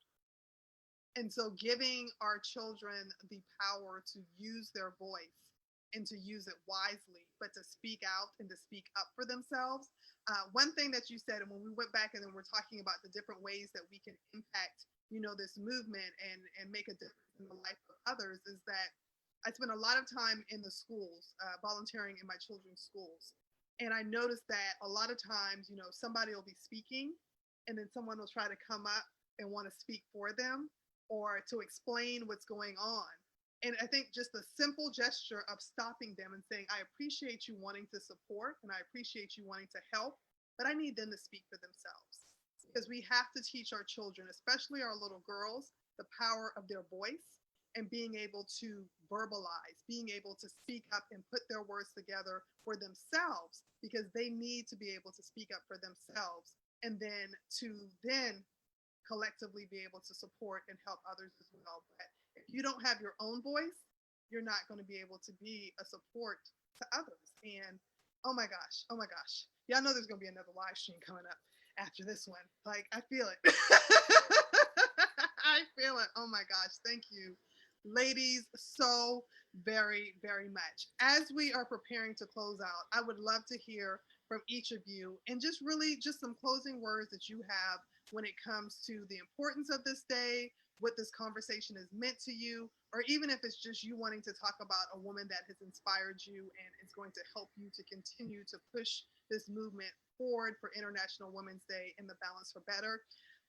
And so giving our children the power to use their voice and to use it wisely, but to speak out and to speak up for themselves. One thing that you said, and when we went back and then we're talking about the different ways that we can impact, you know, this movement and make a difference in the life of others, is that I spent a lot of time in the schools, volunteering in my children's schools. And I noticed that a lot of times, you know, somebody will be speaking and then someone will try to come up and want to speak for them or to explain what's going on. And I think just the simple gesture of stopping them and saying, I appreciate you wanting to support and I appreciate you wanting to help, but I need them to speak for themselves. Because we have to teach our children, especially our little girls, the power of their voice and being able to verbalize, being able to speak up and put their words together for themselves, because they need to be able to speak up for themselves and then to collectively be able to support and help others as well. But if you don't have your own voice, you're not going to be able to be a support to others. And oh my gosh, y'all know there's going to be another live stream coming up after this one. Like, I feel it. I feel it. Oh my gosh, thank you, ladies, so very, very much. As we are preparing to close out, I would love to hear from each of you and just really just some closing words that you have when it comes to the importance of this day, what this conversation has meant to you, or even if it's just you wanting to talk about a woman that has inspired you and is going to help you to continue to push this movement forward for International Women's Day and the Balance for Better.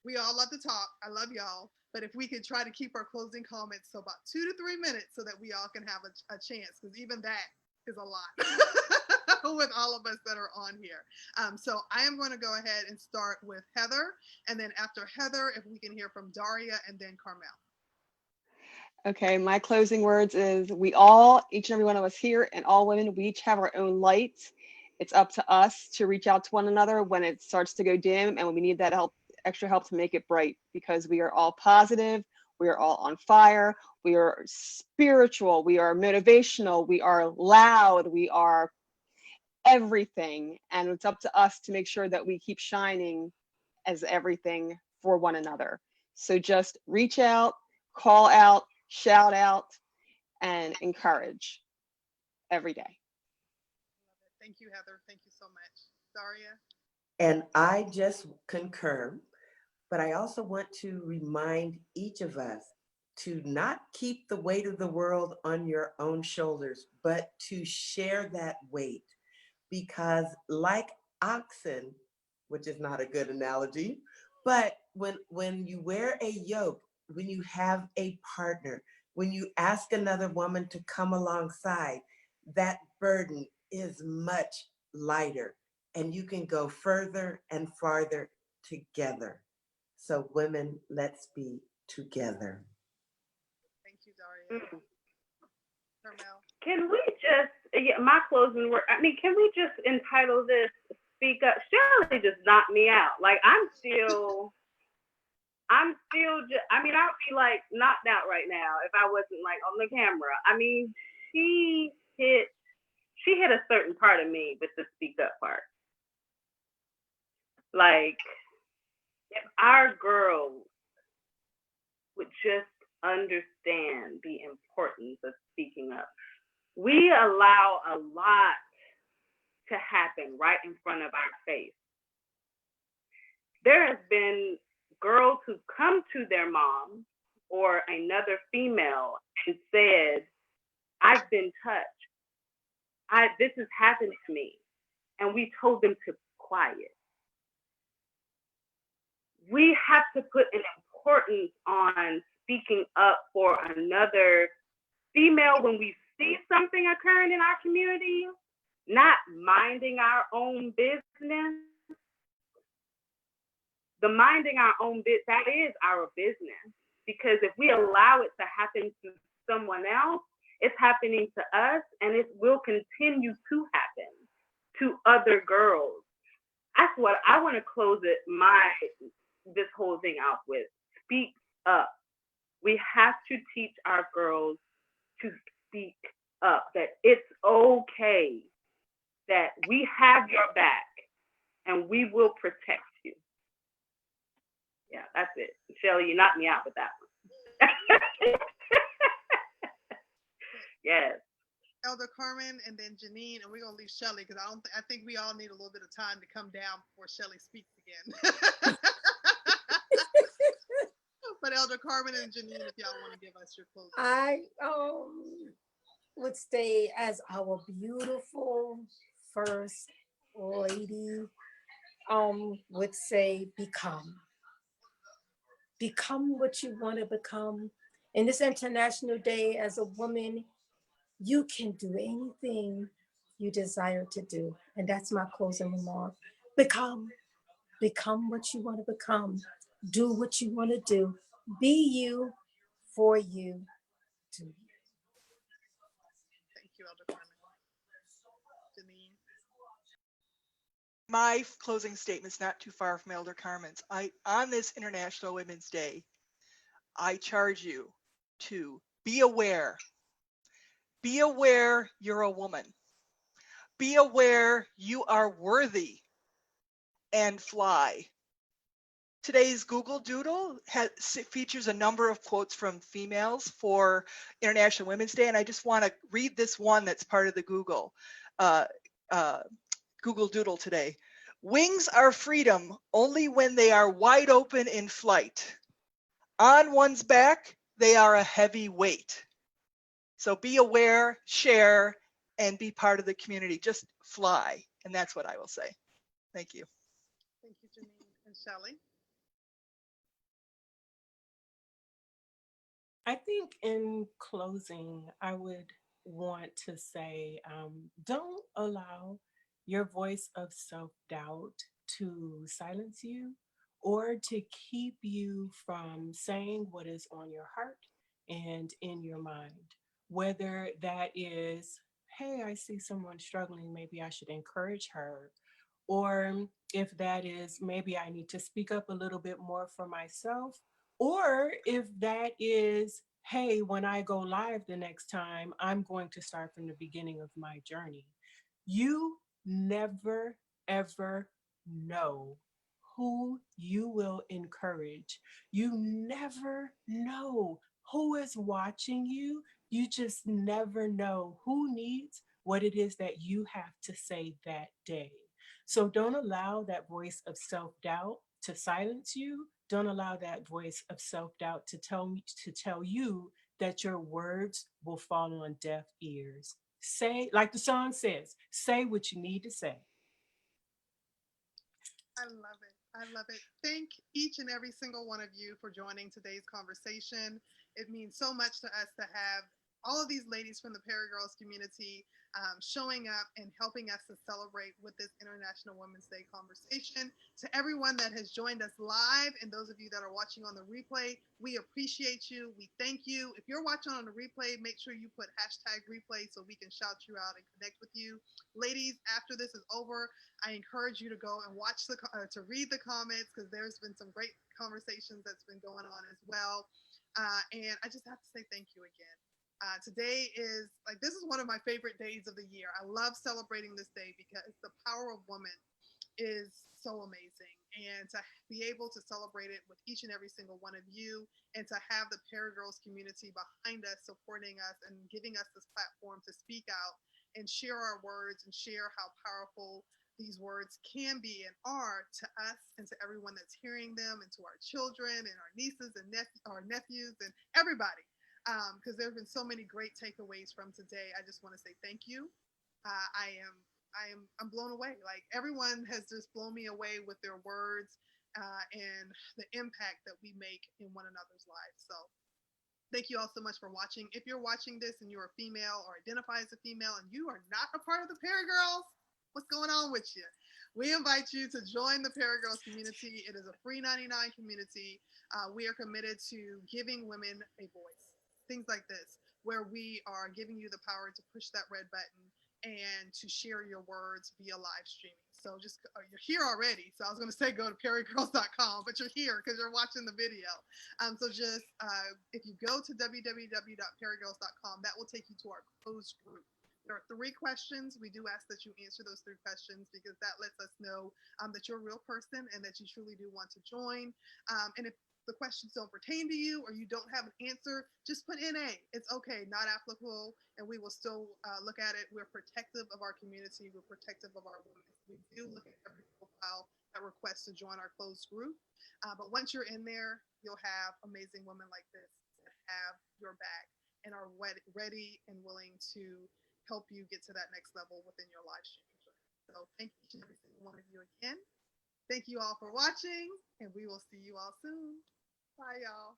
We all love to talk. I love y'all. But if we could try to keep our closing comments to about 2 to 3 minutes so that we all can have a chance, because even that is a lot with all of us that are on here. So I am going to go ahead and start with Heather. And then after Heather, if we can hear from Daria and then Carmelle. Okay, my closing words is we all, each and every one of us here, and all women, we each have our own lights. It's up to us to reach out to one another when it starts to go dim and when we need that help, extra help to make it bright, because we are all positive, We are all on fire. We are spiritual. We are motivational. We are loud. We are everything. And it's up to us to make sure that we keep shining as everything for one another. So just reach out, call out, shout out, and encourage every day. Thank you, Heather. Thank you so much. Daria? And I just concur, but I also want to remind each of us to not keep the weight of the world on your own shoulders, but to share that weight. Because like oxen, which is not a good analogy, but when you wear a yoke, when you have a partner, when you ask another woman to come alongside, that burden is much lighter and you can go further and farther together. So women, let's be together. Thank you, Daria. Carmelle? Can we just, my closing word, I mean, can we just entitle this Speak Up? Shelley just knocked me out. Like, I'm still just, I mean, I'd be like knocked out right now if I wasn't like on the camera. I mean, she hit a certain part of me with the speak up part. Like, if our girls would just understand the importance of speaking up, we allow a lot to happen right in front of our face. There has been girls who come to their mom or another female and said, I've been touched. This has happened to me. And we told them to be quiet. We have to put an importance on speaking up for another female when we see something occurring in our community, not minding our own business. The minding our own business, that is our business. Because if we allow it to happen to someone else, it's happening to us and it will continue to happen to other girls. That's what I want to close this whole thing out with. Speak up. We have to teach our girls to speak up, that it's okay, that we have your back and we will protect you. Yeah, that's it. Shelley, you knocked me out with that one. Yes. Elder Carmen and then Janine, and we're gonna leave Shelley because I think we all need a little bit of time to come down before Shelley speaks again. But Elder Carmen and Janine, if y'all want to give us your closing. I would say, as our beautiful first lady would say, become what you want to become. In this International Day, as a woman, you can do anything you desire to do. And that's my closing remark. Become what you want to become. Do what you want to do. Be you, for you, to you. Thank you, Elder Carmen. Janine? My closing statement's not too far from Elder Carmen's. On this International Women's Day, I charge you to be aware. Be aware you're a woman. Be aware you are worthy and fly. Today's Google Doodle features a number of quotes from females for International Women's Day, and I just want to read this one that's part of the Google Doodle today. Wings are freedom only when they are wide open in flight. On one's back, they are a heavy weight. So be aware, share, and be part of the community. Just fly, and that's what I will say. Thank you. Thank you, Janine. And Shelley? I think in closing, I would want to say, don't allow your voice of self-doubt to silence you or to keep you from saying what is on your heart and in your mind. Whether that is, hey, I see someone struggling, maybe I should encourage her. Or if that is, maybe I need to speak up a little bit more for myself, Or if that is, hey, when I go live the next time, I'm going to start from the beginning of my journey. You never, ever know who you will encourage. You never know who is watching you. You just never know who needs what it is that you have to say that day. So don't allow that voice of self doubt to silence you. Don't allow that voice of self doubt to tell you that your words will fall on deaf ears. Say, like the song says, say what you need to say. I love it. I love it. Thank each and every single one of you for joining today's conversation. It means so much to us to have all of these ladies from the PeriGirls community showing up and helping us to celebrate with this International Women's Day conversation. To everyone that has joined us live and those of you that are watching on the replay, we appreciate you. We thank you. If you're watching on the replay, make sure you put hashtag replay so we can shout you out and connect with you. Ladies, after this is over, I encourage you to go and watch to read the comments, because there's been some great conversations that's been going on as well. And I just have to say thank you again. Today is this is one of my favorite days of the year. I love celebrating this day because the power of woman is so amazing. And to be able to celebrate it with each and every single one of you, and to have the PeriGirls community behind us, supporting us and giving us this platform to speak out and share our words and share how powerful these words can be and are to us and to everyone that's hearing them, and to our children and our nieces and our nephews and everybody. Because there have been so many great takeaways from today. I just want to say thank you. I'm blown away. Like, everyone has just blown me away with their words and the impact that we make in one another's lives. So thank you all so much for watching. If you're watching this and you're a female or identify as a female and you are not a part of the PeriGirls, what's going on with you? We invite you to join the PeriGirls community. It is a free 99 community. We are committed to giving women a voice. Things like this, where we are giving you the power to push that red button and to share your words via live streaming. So just, you're here already. So I was going to say go to perigirls.com, but you're here because you're watching the video. So just if you go to www.perigirls.com, that will take you to our closed group. There are 3 questions. We do ask that you answer those 3 questions, because that lets us know that you're a real person and that you truly do want to join. And if the questions don't pertain to you or you don't have an answer, just put NA. It's okay, not applicable, and we will still look at it. We're protective of our community. We're protective of our women. We do look at every profile that requests to join our closed group. But once you're in there, you'll have amazing women like this that have your back and are ready and willing to help you get to that next level within your live streaming journey. So thank each and every single one of you again. Thank you all for watching, and we will see you all soon. Bye, y'all.